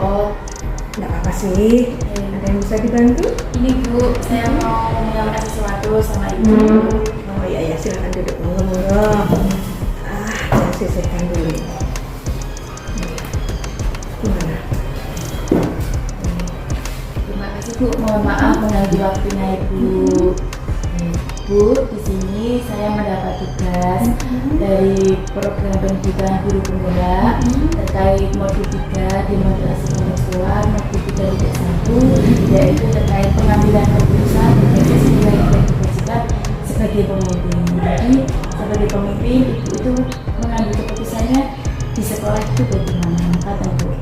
repot. Nggak apa-apa sih. Ada yang bisa dibantu? Ini Bu, saya mau menyampaikan sesuatu sama Ibu. Oh iya, silakan duduk. Monggo. Saya sisihkan dulu. Gimana? Terima kasih Bu, mohon maaf mengganggu waktunya Ibu. Bu, di sini saya mendapat tugas dari program pendidikan guru penggerak terkait modul 3 demonstrasi pengetahuan modul 3.1, yaitu terkait pengambilan keputusan berbasis nilai yang dibagikan sebagai pemimpin. Jadi sebagai pemimpin Ibu itu mengambil keputusannya di sekolah itu bagaimana? Kata Bu.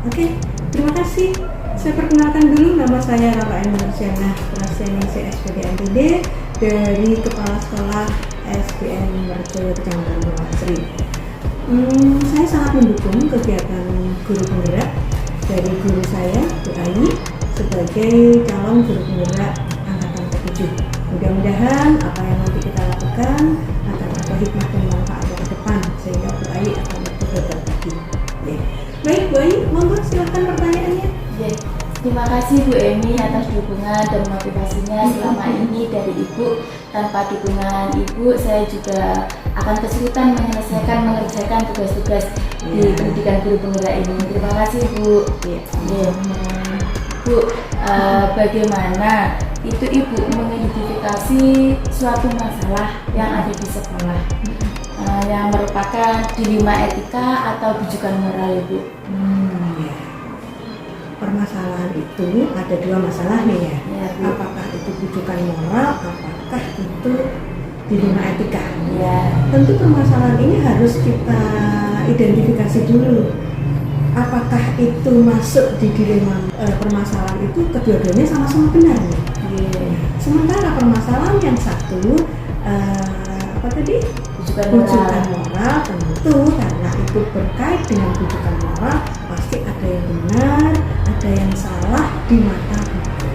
Oke, terima kasih. Saya perkenalkan dulu, nama saya Rafael Nursiana Praseningsih SPD MPD dari Kepala Sekolah SDN Merjoyo Kecamatan Purwasri. Saya sangat mendukung kegiatan guru penggerak dari guru saya, Bu Ayi, sebagai calon guru penggerak angkatan ke-7. Mudah-mudahan apa yang nanti kita lakukan akan ada hikmah dan manfaatnya ke depan, sehingga Bu Ayi akan lebih berbagi. Baik Bu Ayi, monggo silahkan pertanyaannya. Terima kasih Bu Emi atas dukungan dan motivasinya selama ini dari Ibu. Tanpa dukungan Ibu, saya juga akan kesulitan mengerjakan tugas-tugas di pendidikan guru penggerak ini. Terima kasih Bu. Bu, bagaimana itu Ibu mengidentifikasi suatu masalah yang ada di sekolah yang merupakan dilema etika atau bijukan moral Ibu? Permasalahan itu ada dua masalah nih ya. Apakah itu bujukan moral, apakah itu dilema etika? Tentu permasalahan ini harus kita identifikasi dulu. Apakah itu masuk di dilema permasalahan itu kedua-duanya sama-sama benar nih? Sementara permasalahan yang satu apa tadi? Bujukan moral, tentu karena itu berkait dengan bujukan moral pasti ada yang benar, ada yang salah di mata hukum.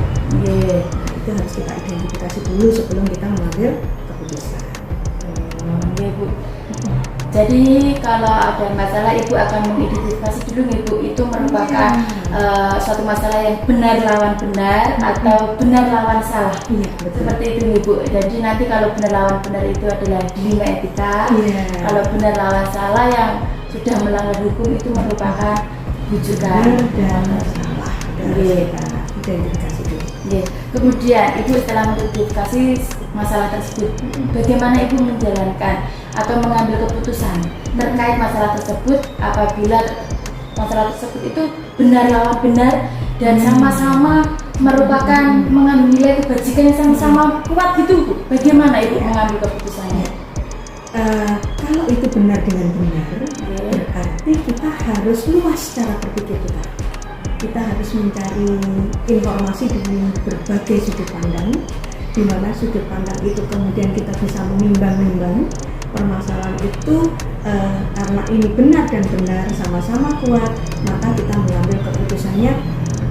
Itu harus kita identifikasi dulu sebelum kita mengambil keputusan. Bu. Jadi kalau ada masalah Ibu akan mengidentifikasi dulu Ibu itu merupakan suatu masalah yang benar lawan benar atau benar lawan salah. Seperti itu Ibu. Jadi nanti kalau benar lawan benar itu adalah dilema etika. Kalau benar lawan salah yang sudah melanggar hukum itu merupakan bujukan dan salah. Identifikasi dulu. Kemudian Ibu setelah mengidentifikasi masalah tersebut, bagaimana Ibu menjalankan atau mengambil keputusan terkait masalah tersebut apabila masalah tersebut itu benar lawan benar dan sama-sama merupakan mengambil nilai kebajikan yang sama-sama kuat gitu Bu. Bagaimana Ibu mengambil keputusannya? Kalau itu benar dengan benar, berarti kita harus luas cara berpikir kita. Kita harus mencari informasi dengan berbagai sudut pandang, di mana sudut pandang itu kemudian kita bisa menimbang-nimbang permasalahan itu karena ini benar dan benar sama-sama kuat, maka kita mengambil keputusannya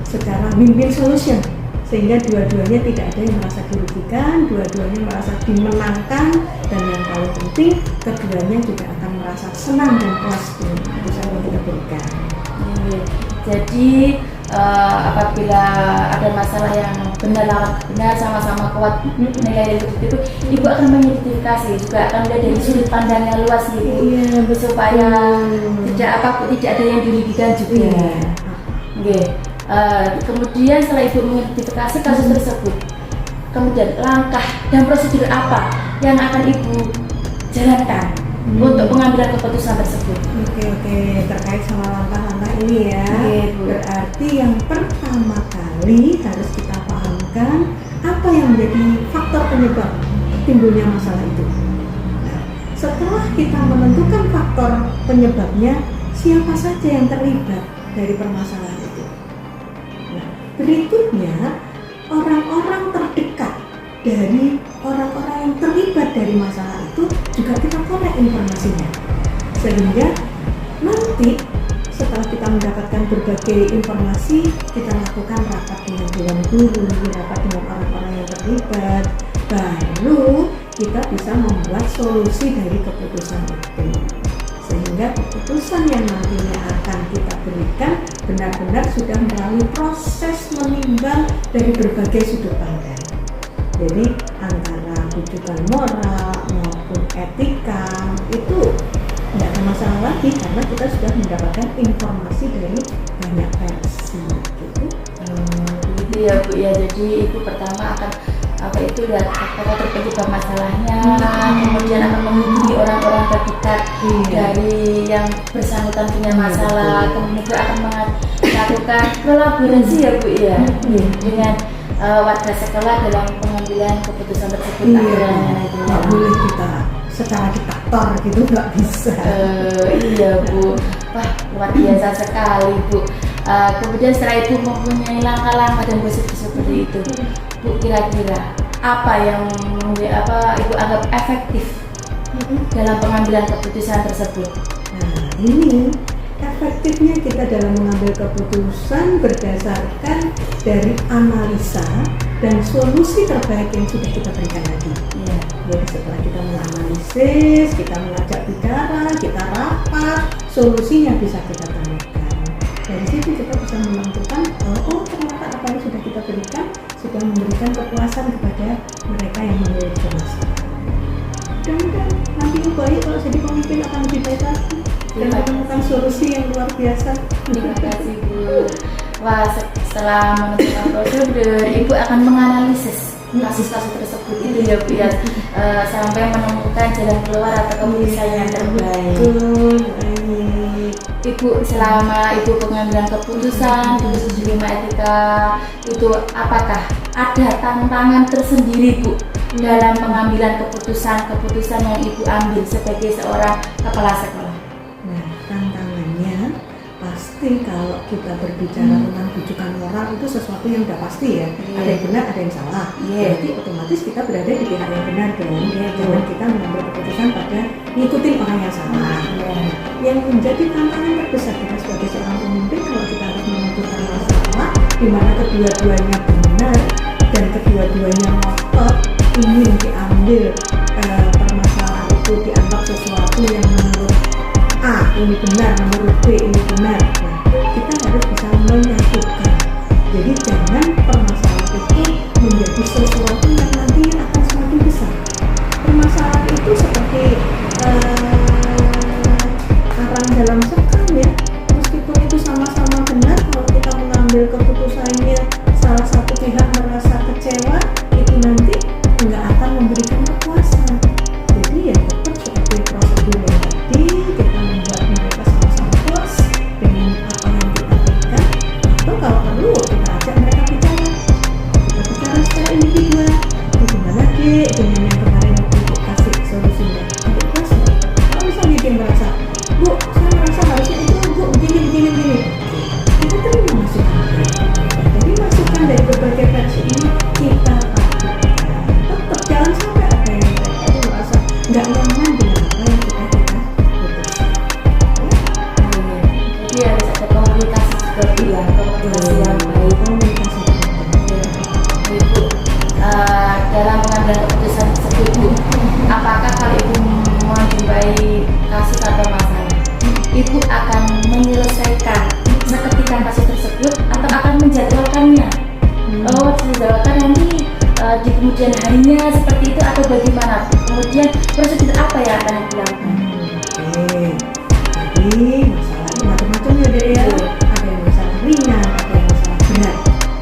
secara win-win solution, sehingga dua-duanya tidak ada yang merasa dirugikan, dua-duanya merasa dimenangkan, dan yang paling penting keduanya juga akan merasa senang dan puas dengan keputusan yang kita berikan. Jadi apabila ada masalah yang benar lawan benar sama-sama kuat nilai itu Ibu akan mengidentifikasi juga akan melihat dari sudut pandang yang luas Ibu, supaya tidak ada yang dirugikan juga. Kemudian setelah Ibu mengidentifikasi kasus tersebut, kemudian langkah dan prosedur apa yang akan Ibu jalankan untuk pengambilan keputusan tersebut? Oke, terkait sama langkah-langkah ini ya. Berarti yang pertama kali harus kita pahamkan apa yang menjadi faktor penyebab timbulnya masalah itu. Nah, setelah kita menentukan faktor penyebabnya, siapa saja yang terlibat dari permasalahan itu. Nah, berikutnya orang-orang terdekat dari orang-orang yang terlibat dari masalah itu juga kita korek informasinya, sehingga nanti setelah kita mendapatkan berbagai informasi, kita lakukan rapat dengan dewan guru, rapat dengan orang-orang yang terlibat, baru kita bisa membuat solusi dari keputusan itu, sehingga keputusan yang nantinya akan kita berikan benar-benar sudah melalui proses menimbang dari berbagai sudut pandang. Jadi antara rujukan moral maupun etika itu tidak ada masalah lagi karena kita sudah mendapatkan informasi dari banyak versi gitu. Begitu ya Bu ya, jadi itu pertama akan lihat apakah terpenyebab masalahnya, kemudian akan menghubungi orang-orang terdekat dari yang bersangkutan punya masalah, kemudian akan melakukan kolaborasi ya Bu ya dengan warga sekolah dalam pengambilan keputusan tersebut. Nggak boleh kita secara diktator gitu, nggak bisa. Iya Bu, wah luar biasa sekali Bu. Kemudian setelah itu mempunyai langkah-langkah dan prosedur seperti itu, Bu, kira-kira apa yang Ibu anggap efektif dalam pengambilan keputusan tersebut? Nah, ini efektifnya kita dalam mengambil keputusan berdasarkan dari analisa dan solusi terbaik yang sudah kita berikan tadi. Iya. Jadi setelah kita menganalisis, kita mengajak bicara, kita rapat, solusinya bisa kita temukan. Dari situ kita bisa menentukan, oh ternyata apa yang sudah kita berikan sudah memberikan kepuasan kepada mereka yang memiliki masalah. Dan nanti baik kalau jadi pemimpin akan lebih baik lagi dan menemukan solusi yang luar biasa. Terima kasih Bu. Wah, setelah menentukan prosedur, Ibu akan menganalisis kasus-kasus tersebut itu ya Bu ya, sampai menemukan jalan keluar atau keputusan yang terbaik. Ibu, selama Ibu pengambilan keputusan di Divisi 5 Etika itu, apakah ada tantangan tersendiri Bu dalam pengambilan keputusan yang Ibu ambil sebagai seorang kepala sekolah? Nah, tantangannya pasti kalau kita berbicara tentang rujukan moral itu sesuatu yang udah pasti ya. Ada yang benar, ada yang salah. Jadi otomatis kita berada di pihak yang benar dong. Jangan kita mengambil keputusan pada ngikutin orang yang salah. Yang menjadi tantangan terbesar kita sebagai seorang pemimpin kalau kita harus menentukan masalah di mana kedua-duanya benar dan kedua-duanya ngotot ingin diambil permasalahan itu dianggap sesuatu yang menurut A ini benar, menurut B ini benar. Nah, kita harus bisa menyatukan. Jadi jangan permasalahan itu menjadi sesuatu yang nantinya akan semakin besar. Permasalahan itu seperti karang dalam sekam ya. Meskipun itu sama-sama benar, kalau kita mengambil keputusannya salah satu pihak merasa kecewa, itu nanti nggak akan memberikan kepuasan. Jadi ya tetap seperti prosedur yang tadi, kita membuat mereka sama-sama puas dengan apa yang kita berikan, atau kalau perlu kita ajak mereka bicara. Kita bicara secara individual. Gimana Dek dengan yang kemarin Ibu kasih solusinya? Adik kelas ya? Kalau misalnya dia merasa, Bu, saya merasa harusnya itu Bu begini. Kita terima masukan. Jadi masukan dari berbagai versi ini kita lakukan. Tetap jangan sampai ada yang mereka itu merasa nggak nyaman dengan apa yang sudah kita putuskan. Jadi harus ada komunikasi juga Bu ya, komunikasi yang baik. Komunikasi Ibu, dalam mengambil keputusan tersebut Bu, apakah kalau Ibu menjumpai kasus atau masalah, Ibu akan menyelesaikan seketika kasus tersebut atau akan menjadwalkannya? Dijadwalkan nanti di kemudian harinya seperti itu atau bagaimana? Kemudian prosedur apa yang akan dilakukan? Jadi masalah itu macam-macam ya Dek ya. Ada yang masalah ringan, ada yang masalah berat.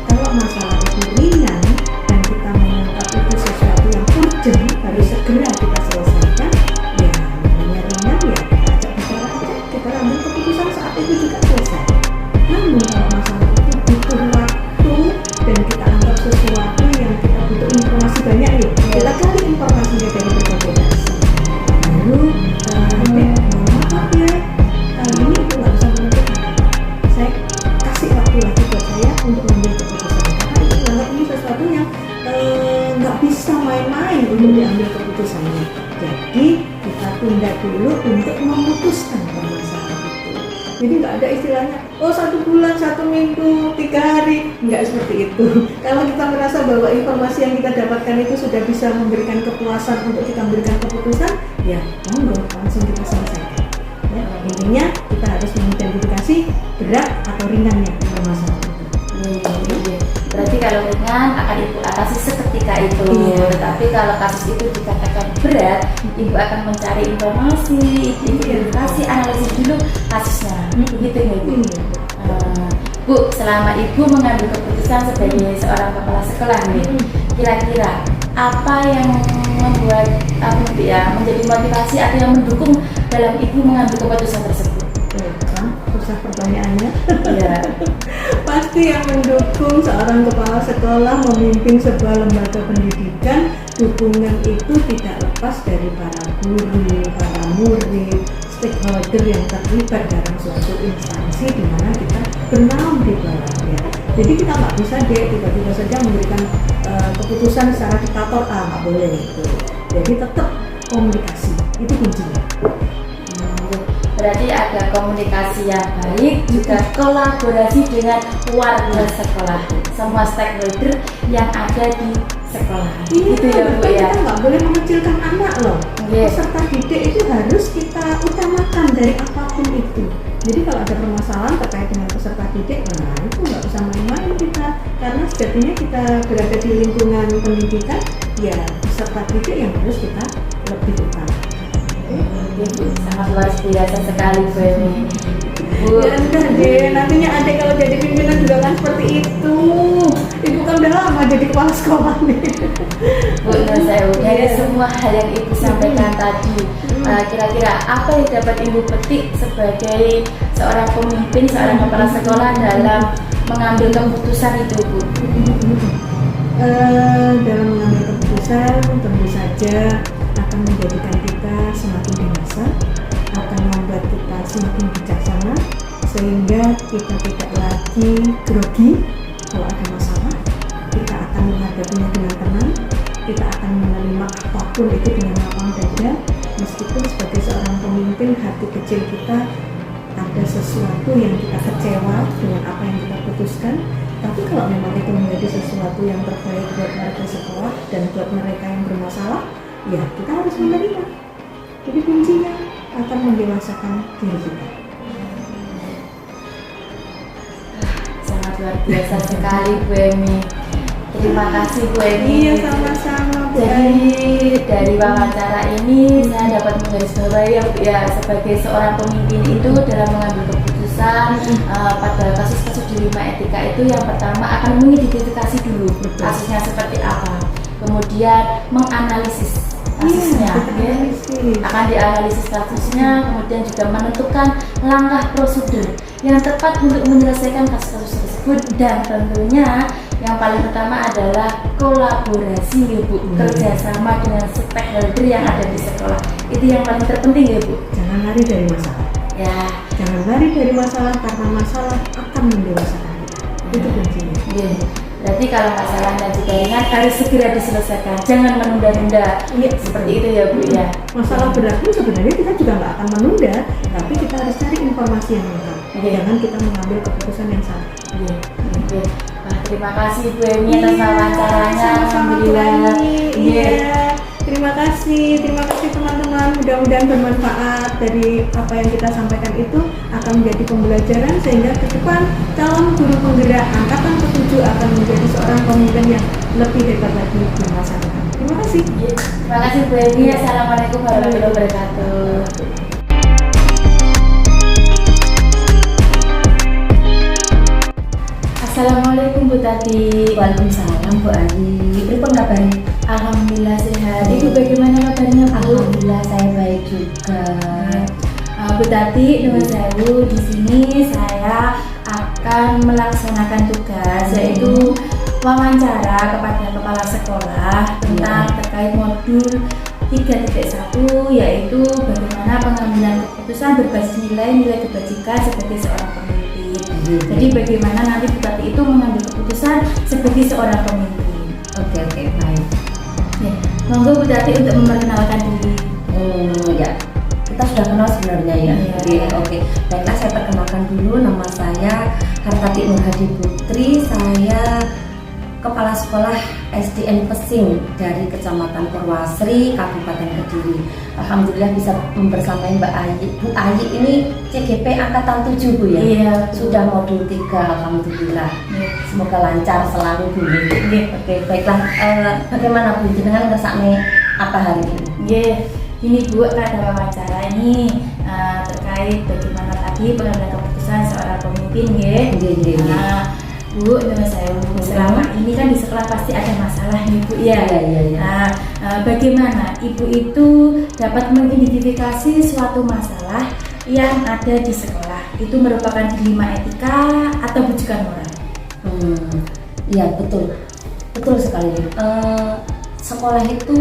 Kalau masalah itu ringan dan kita menganggap itu sesuatu yang urgent harus segera kita selesaikan, ya namanya ringan ya kita ajak bicara aja, kita ambil keputusan saat itu juga selesai. Namun kalau masalah itu butuh waktu dan kita anggap sesuatu yang kita butuh informasi banyak nih, kita cari informasinya dari berbagai versi. Lalu maaf ya, kali ini itu nggak bisa menentukan. Saya kasih waktu lagi buat saya untuk mengambil keputusan karena itu anggap ini sesuatu yang nggak bisa main-main untuk diambil keputusannya. Jadi kita tunda dulu untuk memutuskan permasalahan itu. Jadi nggak ada istilahnya, oh 1 bulan, 1 minggu, 3 hari, nggak seperti itu. Kalau kita merasa bahwa informasi yang kita dapatkan itu sudah bisa memberikan kepuasan untuk kita memberikan keputusan, ya monggo langsung kita selesaikan. Ya. Intinya kita harus mengidentifikasi berat atau ringannya permasalahan itu. Berarti kalau ringan akan Ibu atasi seketika itu. Tetapi kalau kasus itu dikatakan berat, Ibu akan mencari informasi, identifikasi, analisis dulu kasusnya. Begitu ya Ibu? Bu, selama Ibu mengambil keputusan sebagai seorang kepala sekolah nih, kira-kira apa yang membuat menjadi motivasi atau yang mendukung dalam Ibu mengambil keputusan tersebut? Susah pertanyaannya. Iya. Pasti yang mendukung seorang kepala sekolah memimpin sebuah lembaga pendidikan, dukungan itu tidak lepas dari para guru, para murid, stakeholder yang terlibat dalam suatu instansi di mana kita bernaung di bawahnya. Jadi kita nggak bisa tiba-tiba saja memberikan keputusan secara diktator, nggak boleh itu. Jadi tetap komunikasi, itu kuncinya. Berarti ada komunikasi yang baik, juga kolaborasi dengan warga sekolah, semua stakeholder yang ada di sekolah. Gitu ya Bu ya. Kita nggak boleh mengecilkan anak loh. Peserta didik itu harus kita utamakan dari apapun itu. Jadi kalau ada permasalahan terkait dengan peserta didik, nah itu nggak bisa main-main kita, karena sejatinya kita berada di lingkungan pendidikan, ya peserta didik yang harus kita lebih utamakan. Ibu sangat luar biasa sekali Bu Emi. Bu, ya udah deh, nantinya adik kalau jadi pimpinan juga kan seperti itu. Ibu kan udah lama jadi kepala sekolah nih. Bu, dari semua hal yang Ibu sampaikan tadi, kira-kira apa yang dapat Ibu petik sebagai seorang pemimpin, seorang kepala sekolah dalam mengambil keputusan itu Bu? Dalam mengambil keputusan tentu saja akan menjadikan kita semakin dewasa, akan membuat kita semakin bijaksana, sehingga kita tidak lagi grogi kalau ada masalah. Kita akan menghadapinya dengan tenang, kita akan menerima apapun itu dengan lapang dada, meskipun sebagai seorang pemimpin hati kecil kita ada sesuatu yang kita kecewa dengan apa yang kita putuskan. Tapi kalau memang itu menjadi sesuatu yang terbaik buat warga sekolah dan buat mereka yang bermasalah, ya kita harus menerima. Jadi kuncinya akan mendewasakan diri kita. Sangat luar biasa sekali Bu Emi. Terima kasih Bu Emi. Iya, sama-sama Bu. Jadi dari wawancara ini saya dapat menggarisbawahi ya sebagai seorang pemimpin itu dalam mengambil keputusan pada kasus-kasus dilema etika itu yang pertama akan mengidentifikasi dulu kasusnya seperti apa, kemudian menganalisis kasusnya, akan dianalisis kasusnya, kemudian juga menentukan langkah prosedur yang tepat untuk menyelesaikan kasus-kasus tersebut, dan tentunya yang paling utama adalah kolaborasi ya Bu, kerjasama dengan stakeholder yang ada di sekolah. Itu yang paling terpenting ya Bu. Jangan lari dari masalah. Ya. Jangan lari dari masalah, karena masalah akan mendewasakan kita. Itu kuncinya. Iya. Berarti kalau masalahnya juga ringan harus segera diselesaikan, jangan menunda-nunda. Iya, seperti itu ya Bu ya. Masalah berat pun sebenarnya kita juga nggak akan menunda, tapi kita harus cari informasi yang lengkap. Jangan kita mengambil keputusan yang salah. Iya. Wah, terima kasih Bu Emi atas wawancaranya. Alhamdulillah. Iya. Terima kasih teman-teman. Mudah-mudahan bermanfaat. Dari apa yang kita sampaikan itu akan menjadi pembelajaran sehingga ke depan calon guru penggerak angkatan ke-7 akan menjadi seorang pemimpin yang lebih hebat lagi di masa depan. Terima kasih. Terima kasih Bu Emi. Assalamualaikum warahmatullahi wabarakatuh. Assalamualaikum Bu Tati. Waalaikumsalam Bu Ani. Pripun kabarnya? Alhamdulillah sehat. Ibu bagaimana kabarnya Bu? Alhamdulillah saya baik juga. Bu Tati, nuwun sewu, di sini saya akan melaksanakan tugas yaitu wawancara kepada kepala sekolah tentang terkait modul 3.1 yaitu bagaimana pengambilan keputusan berbasis nilai kebajikan sebagai seorang pemimpin. Jadi bagaimana nanti Bu Tati itu mengambil keputusan sebagai seorang pemimpin. Oke, baik. Ya, monggo Bu Tati untuk memperkenalkan diri. Ya, kita sudah kenal sebenarnya ya. Oke. Baiklah, saya perkenalkan dulu, nama saya Hartati Nurhadi Putri. Saya Kepala Sekolah SDN Pesing dari Kecamatan Purwasri, Kabupaten Kediri. Alhamdulillah bisa membersamai Mbak Ayi. Bu Ayi ini CGP angkatan 7 Bu ya? Iya. Sudah modul 3, Alhamdulillah. Semoga lancar selalu Bu. Oke, baiklah. Bagaimana Bu? Jenengan ngersakne apa hari ini? Ini Bu ada wawancara ini terkait bagaimana tadi pengambilan keputusan seorang pemimpin Bu, saya selama ini kan di sekolah pasti ada masalah nih Bu ya. Nah, bagaimana Ibu itu dapat mengidentifikasi suatu masalah yang ada di sekolah itu merupakan dilema etika atau bujukan moral? Ya betul sekali. Sekolah itu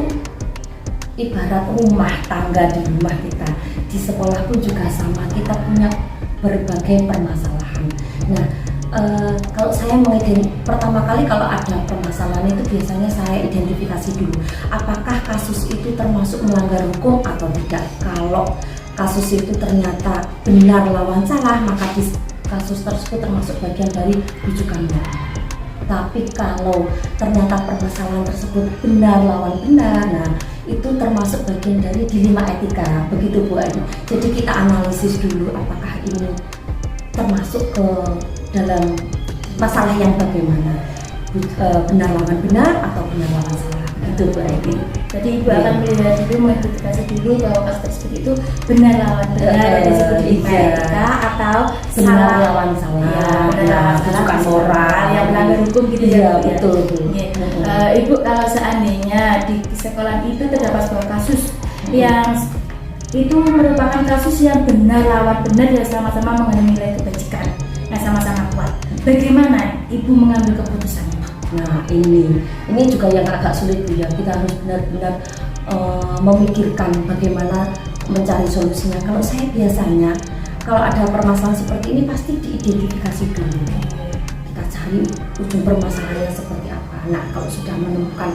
ibarat rumah tangga di rumah kita. Di sekolah pun juga sama, kita punya berbagai permasalahan. Nah, kalau saya pertama kali kalau ada permasalahan itu biasanya saya identifikasi dulu apakah kasus itu termasuk melanggar hukum atau tidak. Kalau kasus itu ternyata benar lawan salah, maka kasus tersebut termasuk bagian dari rujukan moral. Tapi kalau ternyata permasalahan tersebut benar lawan benar, nah itu termasuk bagian dari dilema etika, begitu Bu Ayu. Jadi kita analisis dulu apakah ini termasuk ke dalam masalah yang bagaimana, benar lawan benar atau benar lawan salah, itu Bu Ayu. Jadi Ibu akan melihat dulu, mengidentifikasi dulu bahwa kasus tersebut itu benar lawan benar, disebut dilema etika atau benar salah lawan salah, bukan moral yang melanggar hukum gitu ya. Betul. Ibu, kalau seandainya di sekolah itu terdapat sebuah kasus yang itu merupakan kasus yang benar lawan benar dan sama-sama mengandung nilai kebajikan yang sama-sama kuat, bagaimana Ibu mengambil keputusan? Nah ini juga yang agak sulit Bu ya. Kita harus benar-benar memikirkan bagaimana mencari solusinya. Kalau saya biasanya kalau ada permasalahan seperti ini pasti diidentifikasi dulu. Kita cari ujung permasalahannya seperti apa. Nah kalau sudah menemukan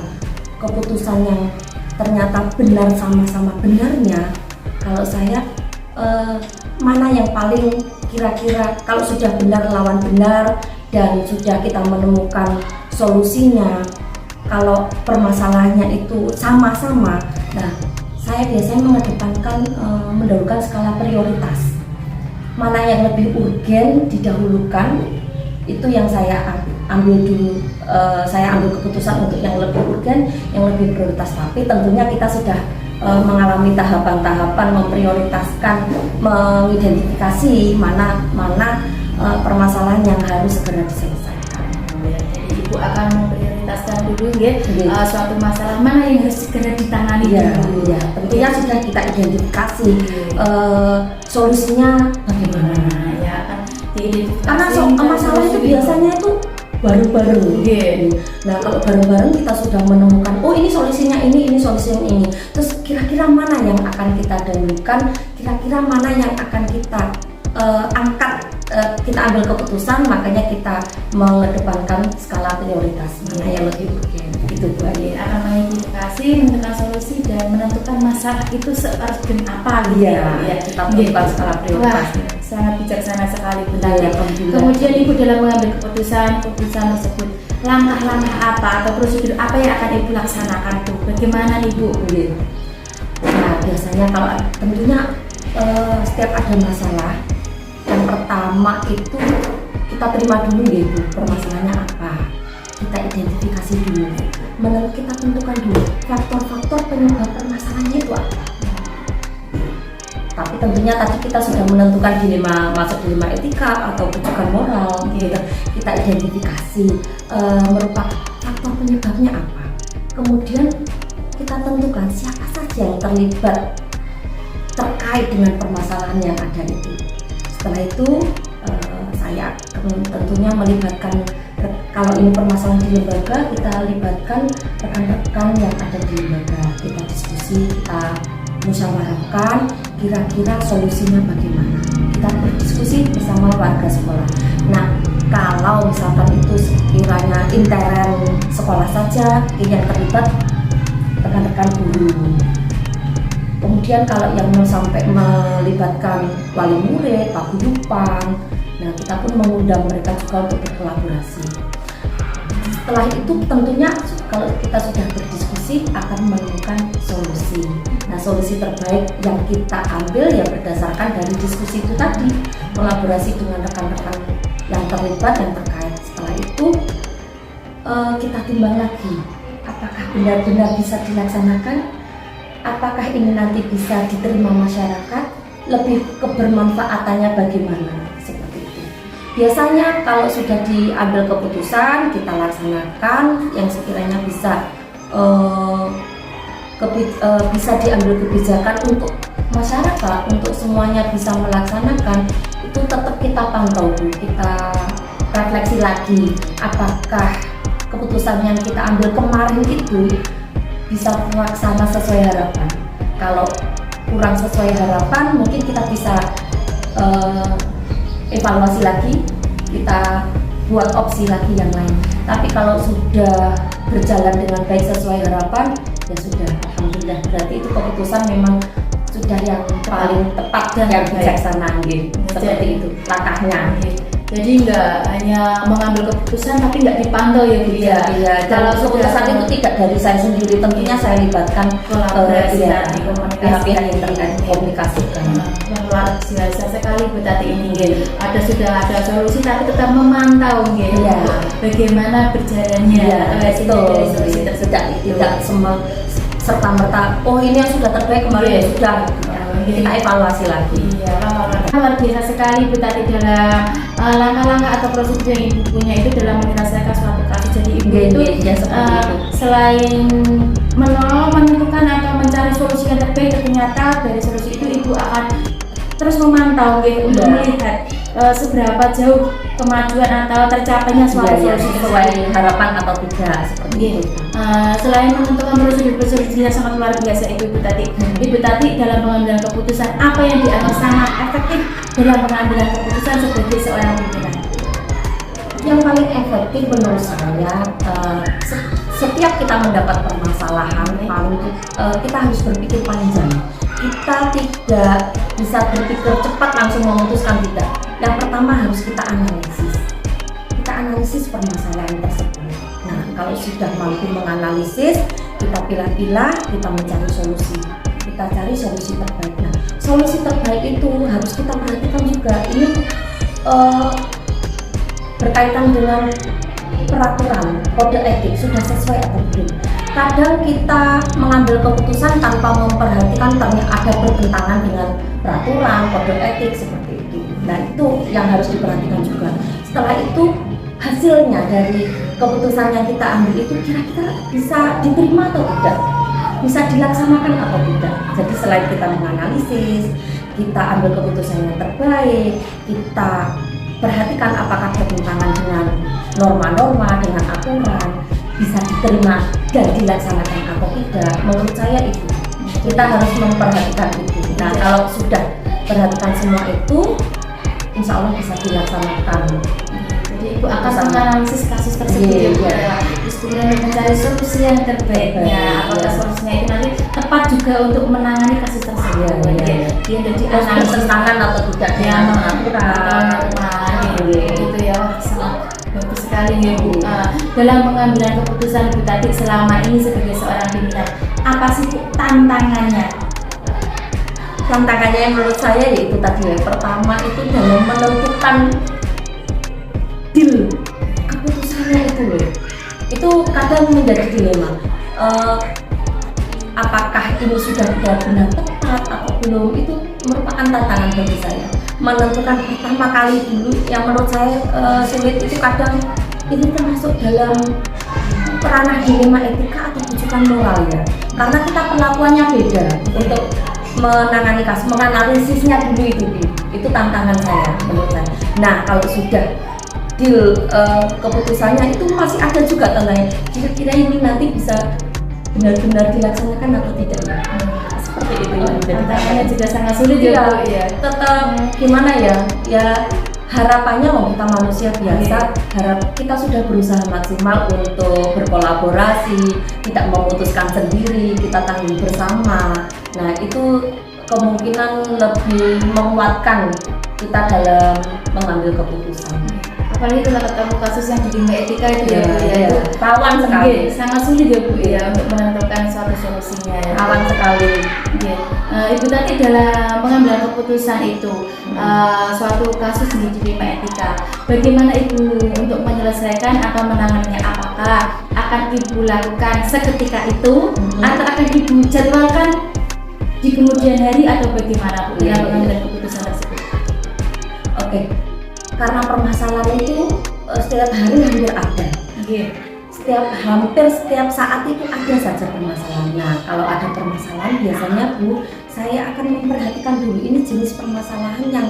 keputusan yang ternyata benar sama-sama benarnya, kalau saya mana yang paling kira-kira kalau sudah benar lawan benar dan sudah kita menemukan solusinya, kalau permasalahannya itu sama-sama, nah saya biasanya mendahulukan skala prioritas. Mana yang lebih urgen didahulukan, itu yang saya ambil dulu. Saya ambil keputusan untuk yang lebih urgen, yang lebih prioritas. Tapi tentunya kita sudah mengalami tahapan-tahapan memprioritaskan, mengidentifikasi mana permasalahan yang harus segera diselesaikan. Jadi Ibu akan memprioritaskan dulu suatu masalah mana yang harus segera ditangani dulu. Ya, tentunya sudah kita identifikasi solusinya bagaimana. Ya akan diidentifikasi. Karena masalah itu biasanya itu baru-baru. Nah kalau bareng-bareng kita sudah menemukan, oh ini solusinya ini solusinya ini. Terus kira-kira mana yang akan kita dahulukan, kira-kira mana yang akan kita angkat, kita ambil keputusan, makanya kita mengedepankan skala prioritas mana yang lebih urgen. Itu Bu Ayu. Akan mengidentifikasi, menentukan solusi dan menentukan masalah itu seurgen apa gitu ya. Kita menentukan skala prioritas. Sangat bijaksana sekali Bu. Kemudian Ibu dalam mengambil keputusan tersebut, langkah-langkah apa atau prosedur apa yang akan Ibu laksanakan tuh? Bagaimana Ibu? Nah biasanya kalau tentunya setiap ada masalah, yang pertama itu kita terima dulu gitu permasalahannya apa, kita identifikasi dulu, kita tentukan dulu faktor-faktor penyebab permasalahannya itu apa. Tapi tentunya tadi kita sudah menentukan masuk dilema etika atau bujukan moral gitu. Kita identifikasi merupakan faktor penyebabnya apa. Kemudian kita tentukan siapa saja yang terlibat terkait dengan permasalahan yang ada itu. Setelah itu saya tentunya melibatkan, kalau ini permasalahan di lembaga, kita libatkan rekan-rekan yang ada di lembaga. Kita diskusi, kita musyawarahkan kira-kira solusinya bagaimana. Kita berdiskusi bersama warga sekolah. Nah, kalau misalkan itu sekiranya intern sekolah saja yang terlibat rekan-rekan guru. Kemudian kalau yang mau sampai melibatkan wali murid, paguyuban, nah kita pun mengundang mereka juga untuk berkolaborasi. setelah itu tentunya kalau kita sudah berdiskusi akan menemukan solusi. Nah, solusi terbaik yang kita ambil ya berdasarkan dari diskusi itu tadi, kolaborasi dengan rekan-rekan yang terlibat yang terkait. Setelah itu kita timbang lagi, apakah benar-benar bisa dilaksanakan, apakah ini nanti bisa diterima masyarakat, lebih kebermanfaatannya bagaimana, seperti itu. Biasanya kalau sudah diambil keputusan, kita laksanakan yang sekiranya bisa bisa diambil kebijakan untuk masyarakat, untuk semuanya bisa melaksanakan, itu tetap kita pantau, kita refleksi lagi apakah keputusan yang kita ambil kemarin itu bisa terlaksana sesuai harapan. Kalau kurang sesuai harapan, mungkin kita bisa evaluasi lagi, kita buat opsi lagi yang lain. Tapi kalau sudah berjalan dengan baik sesuai harapan, ya sudah, alhamdulillah, berarti itu keputusan memang sudah yang paling tepat dan yang bijaksana, seperti itu langkahnya. Jadi nggak hanya mengambil keputusan tapi nggak dipantau ya Bu ya. Iya. Kalau keputusan itu tidak dari saya sendiri, tentunya saya libatkan pihak-pihak yang terkait, komunikasikan. Luar biasa sekali Bu Tati ini. Sudah ada solusi tapi tetap memantau bagaimana berjalannya dari solusi tersebut. Tidak semua serta merta ini yang sudah terbaik kemarin sudah. Kita evaluasi lagi. Luar biasa sekali Bu Tati dalam langkah-langkah atau prosedur yang Ibu punya itu dalam menyelesaikan suatu kasus. Jadi Ibu itu selain menolong, menentukan atau mencari solusi yang terbaik, ternyata dari solusi itu Ibu akan terus memantau untuk melihat seberapa jauh kemajuan atau tercapainya suatu solusi sesuai harapan atau tidak, seperti itu. Selain menentukan prosedur yang sangat luar biasa Ibu Tati, Ibu Tati dalam pengambilan keputusan apa yang dianggap sangat efektif dalam pengambilan keputusan sebagai seorang pimpinan? Yang paling efektif menurut saya, setiap kita mendapat permasalahan, kita harus berpikir panjang. Kita tidak bisa berpikir cepat langsung memutuskan, tidak. Yang pertama harus kita analisis. Kita analisis permasalahan tersebut. Nah, kalau sudah mampu menganalisis, kita pilah-pilah, kita mencari solusi. Kita cari solusi terbaik. Nah, solusi terbaik itu harus kita perhatikan juga. Ini berkaitan dengan peraturan, kode etik sudah sesuai atau belum. Kadang kita mengambil keputusan tanpa memperhatikan ternyata ada bertentangan dengan peraturan, kode etik seperti itu. Nah, itu yang harus diperhatikan juga. Setelah itu hasilnya dari keputusan yang kita ambil itu kira-kira bisa diterima atau tidak, bisa dilaksanakan atau tidak. Jadi selain kita menganalisis, kita ambil keputusan yang terbaik, kita perhatikan apakah bertentangan dengan norma-norma, dengan aturan, bisa diterima dan dilaksanakan atau tidak. Menurut saya itu kita harus memperhatikan itu. Nah, kalau sudah perhatikan semua itu, insya Allah bisa dilaksanakan. Jadi Ibu akan menganalisis kasus tersebut, kemudian mencari solusi yang terbaiknya. Apakah solusinya itu nanti tepat juga untuk menangani kasus tersebut? Jadi bertentangan atau tidak dengan aturan. Itu ya, sangat bagus sekali ya Bu. Dalam pengambilan keputusan Bu Tati selama ini sebagai seorang pimpinan, apa sih tantangannya? Tantangannya yang menurut saya yaitu tadi ya, pertama itu dalam menentukan deal keputusannya itu loh. Itu kadang menjadi dilema. Apakah ini sudah benar-benar tepat atau belum, itu merupakan tantangan bagi saya. Menentukan pertama kali dulu yang menurut saya sulit itu kadang ini termasuk dalam ranah dilema etika atau rujukan moral ya. Karena kita perlakuannya beda untuk menangani kasus, menganalisisnya dulu itu tantangan saya menurut saya. Nah, kalau sudah deal keputusannya itu masih ada juga tantangannya. Kira-kira ini nanti bisa benar-benar dilaksanakan atau tidak ya? Seperti itu ya. Tantangannya juga sangat sulit ya Bu ya. Tetap gimana ya? Ya harapannya kita manusia biasa, kita sudah berusaha maksimal untuk berkolaborasi, tidak memutuskan sendiri, kita tanggung bersama. Nah, itu kemungkinan lebih menguatkan kita dalam mengambil keputusan. apalagi kalau ketemu kasus yang di dunia etika itu ya Bu ya, Iya, itu rawan sekali. sangat sulit ya Bu ya untuk menentukan suatu solusinya ya. Rawan sekali. Oke. Ibu tadi dalam pengambilan keputusan itu suatu kasus di dunia etika, bagaimana Ibu untuk menyelesaikan atau menanganinya? Apakah akan Ibu lakukan seketika itu atau akan Ibu jadwalkan di kemudian hari atau bagaimana Bu dalam pengambilan keputusan tersebut? Oke, karena permasalahan itu setiap hari hampir ada. Hampir setiap saat itu ada saja permasalahannya. Kalau ada permasalahan biasanya Bu, saya akan memperhatikan dulu ini jenis permasalahan yang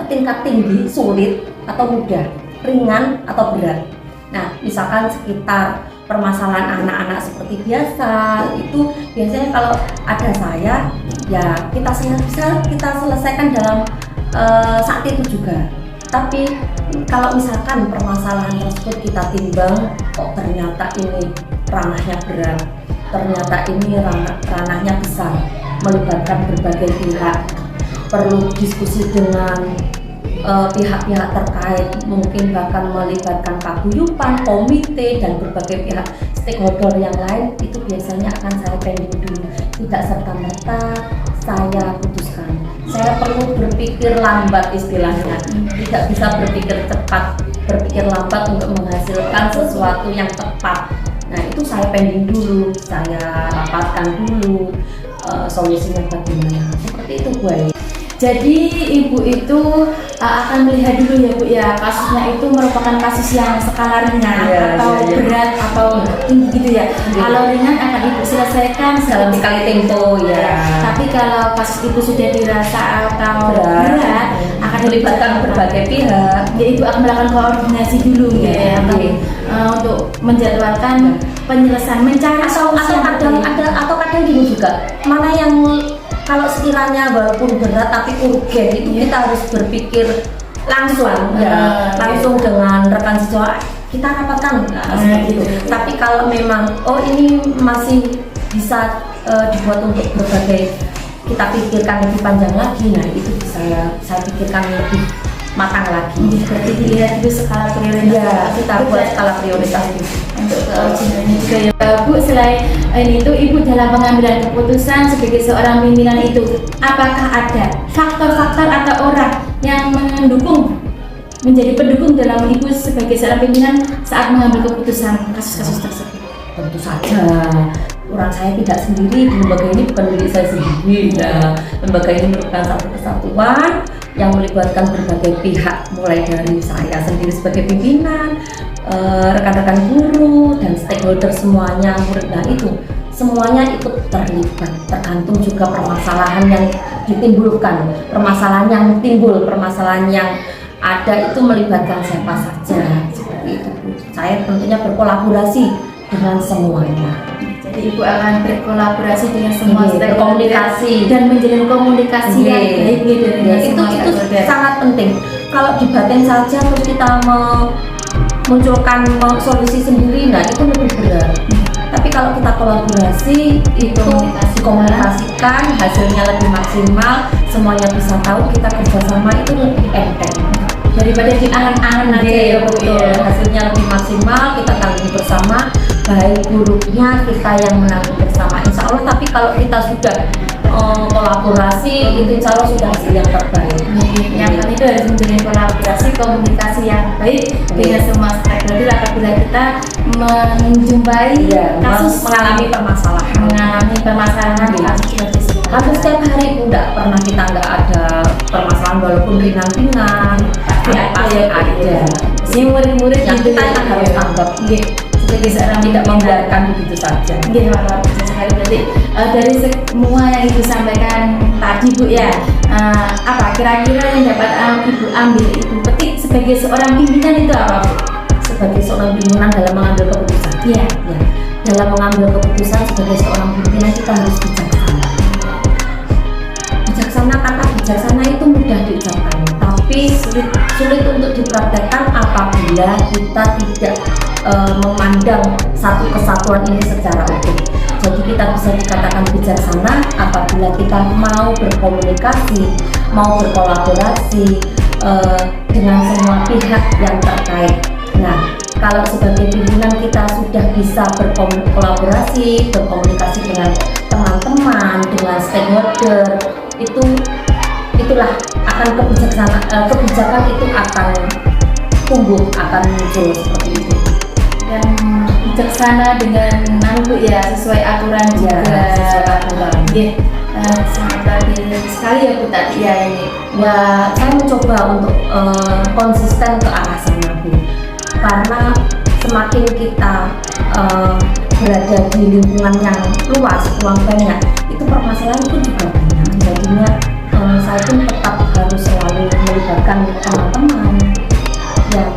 tingkat tinggi, sulit atau mudah, ringan atau berat. Nah, misalkan sekitar permasalahan anak-anak seperti biasa, itu biasanya kalau ada saya, ya bisa kita selesaikan dalam saat itu juga. Tapi kalau misalkan permasalahan tersebut kita timbang, kok ternyata ini ranahnya berat, ternyata ini ranahnya besar, melibatkan berbagai pihak, perlu diskusi dengan pihak-pihak terkait, mungkin bahkan melibatkan paguyuban, komite, dan berbagai pihak stakeholder yang lain, itu biasanya akan saya pending dulu, tidak serta-merta saya putuskan. Saya perlu berpikir lambat istilahnya, tidak bisa berpikir cepat, berpikir lambat untuk menghasilkan sesuatu yang tepat. Nah, itu saya pending dulu, saya rapatkan dulu solusinya bagaimana. Seperti itu Bu Ayu. Jadi Ibu itu akan melihat dulu ya Bu ya, kasusnya itu merupakan kasus yang skala ringan atau berat atau tinggi gitu ya. Kalau ringan akan Ibu selesaikan dalam sekali tempo ya. Tapi kalau kasus itu sudah dirasa atau berat akan melibatkan berbagai pihak, ya Ibu akan melakukan koordinasi dulu ya, untuk menjadwalkan penyelesaian, mencari solusi. Atau kadang gini juga, mana yang kalau sekiranya walaupun berat tapi urgen itu kita harus berpikir langsung langsung dengan rekan sejawat kita rapatkan seperti itu. Tapi kalau memang ini masih bisa dibuat untuk berbagai, kita pikirkan lebih panjang lagi, nah itu bisa saya pikirkan lebih matang lagi. Berarti dilihat itu skala prioritas. Ya, kita buat skala prioritas untuk keurgenannya juga ya Bu. Selain ini itu Ibu dalam pengambilan keputusan sebagai seorang pimpinan itu, apakah ada faktor-faktor atau orang yang menjadi pendukung dalam Ibu sebagai seorang pimpinan saat mengambil keputusan kasus-kasus tersebut? Tentu saja, orang saya tidak sendiri, di lembaga ini bukan milik saya sendiri. Nah, lembaga ini merupakan satu kesatuan yang melibatkan berbagai pihak, mulai dari saya sendiri sebagai pimpinan, rekan-rekan guru dan stakeholder semuanya, murid. Nah, itu semuanya ikut terlibat, tergantung juga permasalahan yang ditimbulkan, permasalahan yang timbul, permasalahan yang ada itu melibatkan siapa saja, seperti itu. Saya tentunya berkolaborasi dengan semuanya. Jadi Ibu akan berkolaborasi dengan semua berkomunikasi dan menjalin komunikasi yang baik dengan semua itu sangat penting. Kalau dibatin saja terus kita memunculkan solusi sendiri, nah itu lebih berat. Tapi kalau kita kolaborasi, itu dikomunikasikan, hasilnya lebih maksimal, semuanya bisa tahu, kita kerjasama itu lebih enteng daripada di angan-angan aja ya Bu. Hasilnya lebih maksimal, kita tanggung bersama, baik buruknya kita yang menanggung bersama, insya Allah. Tapi kalau kita sudah kolaborasi, itu insya Allah sudah hasil yang terbaik. Yang penting itu harus menjalin kolaborasi, komunikasi yang baik dengan semua stakeholder apabila kita menjumpai kasus mengalami permasalahan kasus seperti itu. Hampir setiap hari tidak pernah kita nggak ada permasalahan walaupun ringan-ringan, pasti ada. Si murid-murid yang kita harus tanggap. Sebagai seorang tidak membiarkan begitu saja. Luar biasa sekali. Berarti dari semua yang Ibu sampaikan tadi Bu ya, apa kira-kira yang dapat Ibu ambil, Ibu petik sebagai seorang pimpinan itu apa Bu? Sebagai seorang pimpinan dalam mengambil keputusan. Iya. Ya. Dalam mengambil keputusan sebagai seorang pimpinan kita harus bijaksana. Bijaksana, kata bijaksana itu mudah diucapkan, tapi sulit untuk dipraktekkan apabila kita tidak memandang satu kesatuan ini secara utuh. Jadi kita bisa dikatakan bijaksana apabila kita mau berkomunikasi, mau berkolaborasi dengan semua pihak yang terkait. Nah, kalau sebagai pimpinan kita sudah bisa berkolaborasi, berkomunikasi dengan teman-teman, dengan stakeholder, itulah akan kebijakan itu akan tumbuh, akan muncul seperti itu. Dan bijaksana dengan Bu ya, sesuai aturan juga. Sesuai aturan. Sangat bagus sekali ya Bu Tati ya ini. Ya, saya mencoba untuk konsisten ke arah sana Bu, karena semakin kita berada di lingkungan yang luas, ruang banyak, itu permasalahan pun juga banyak. Jadinya saya pun tetap harus selalu melibatkan teman-teman yang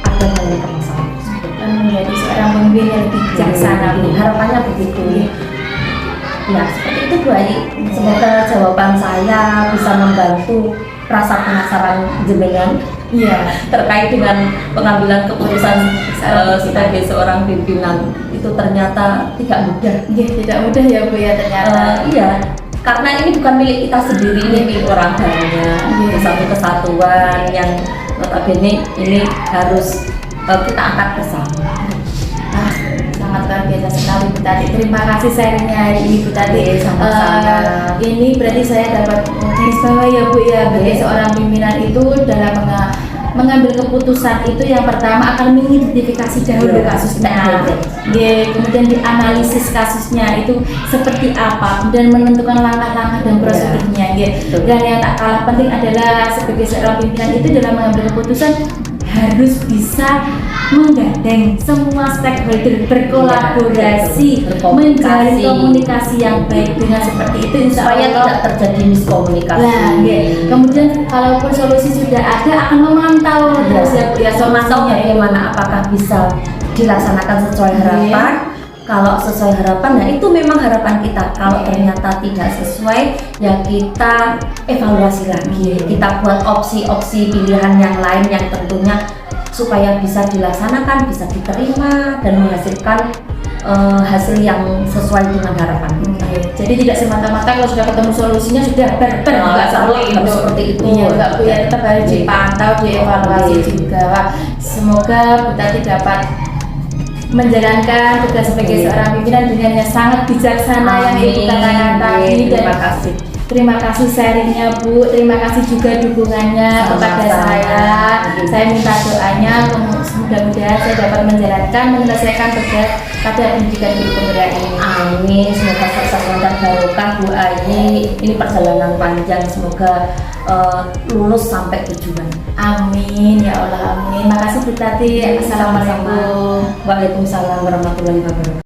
ada dalam permasalahan tersebut. Menjadi seorang pemimpin yang lebih bijaksana Bu. Harapannya begitu. Ya, seperti itu Bu Ayi. Semoga jawaban saya bisa membantu rasa penasaran jenengan terkait dengan pengambilan keputusan sebagai seorang pimpinan. Itu ternyata tidak mudah. Tidak mudah ya Bu ya ternyata. Iya, karena ini bukan milik kita sendiri, ini milik orang banyak. Satu kesatuan yang notabene ini harus kita angkat bersama. Sangat luar biasa sekali Bu Tati. Terima kasih sharingnya hari ini Bu Tati. Sama-sama. Ini berarti saya dapat garis bawah ya Bu ya, bagi seorang pimpinan itu dalam mengambil keputusan itu yang pertama akan mengidentifikasi dahulu kasusnya, kemudian dianalisis kasusnya itu seperti apa, kemudian menentukan langkah-langkah dan prosedurnya, dan yang tak kalah penting adalah sebagai seorang pimpinan itu dalam mengambil keputusan harus bisa menggandeng semua stakeholder, berkolaborasi, menjalin komunikasi yang baik dengan seperti itu, insya supaya Allah tidak terjadi miskomunikasi. Kemudian kalaupun solusi sudah ada akan memantau terus ya Bu ya, memantau bagaimana apakah bisa dilaksanakan sesuai harapan. Kalau sesuai harapan, nah itu memang harapan kita. Kalau ternyata tidak sesuai, ya kita evaluasi lagi. Kita buat opsi-opsi pilihan yang lain yang tentunya supaya bisa dilaksanakan, bisa diterima dan menghasilkan hasil yang sesuai dengan harapan kita. Jadi tidak semata-mata kalau sudah ketemu solusinya sudah enggak seperti itu. Enggak Bu ya, tetap harus dipantau, dievaluasi juga. Wah, semoga Bu Tati dapat menjalankan tugas sebagai seorang pimpinan dengan yang sangat bijaksana yang Ibu katakan tadi. Terima kasih. Terima kasih sharingnya Bu, terima kasih juga dukungannya kepada saya. Saya minta doanya, mudah-mudahan saya dapat menjalankan, menyelesaikan tugas pada pendidikan guru penggerak ini. Amin, semoga sukses dan barokah Bu Ayi. Ini perjalanan panjang, semoga lulus sampai tujuan. Amin ya Allah, amin. Makasih Bu Tati. Assalamualaikum. Waalaikumsalam warahmatullahi wabarakatuh.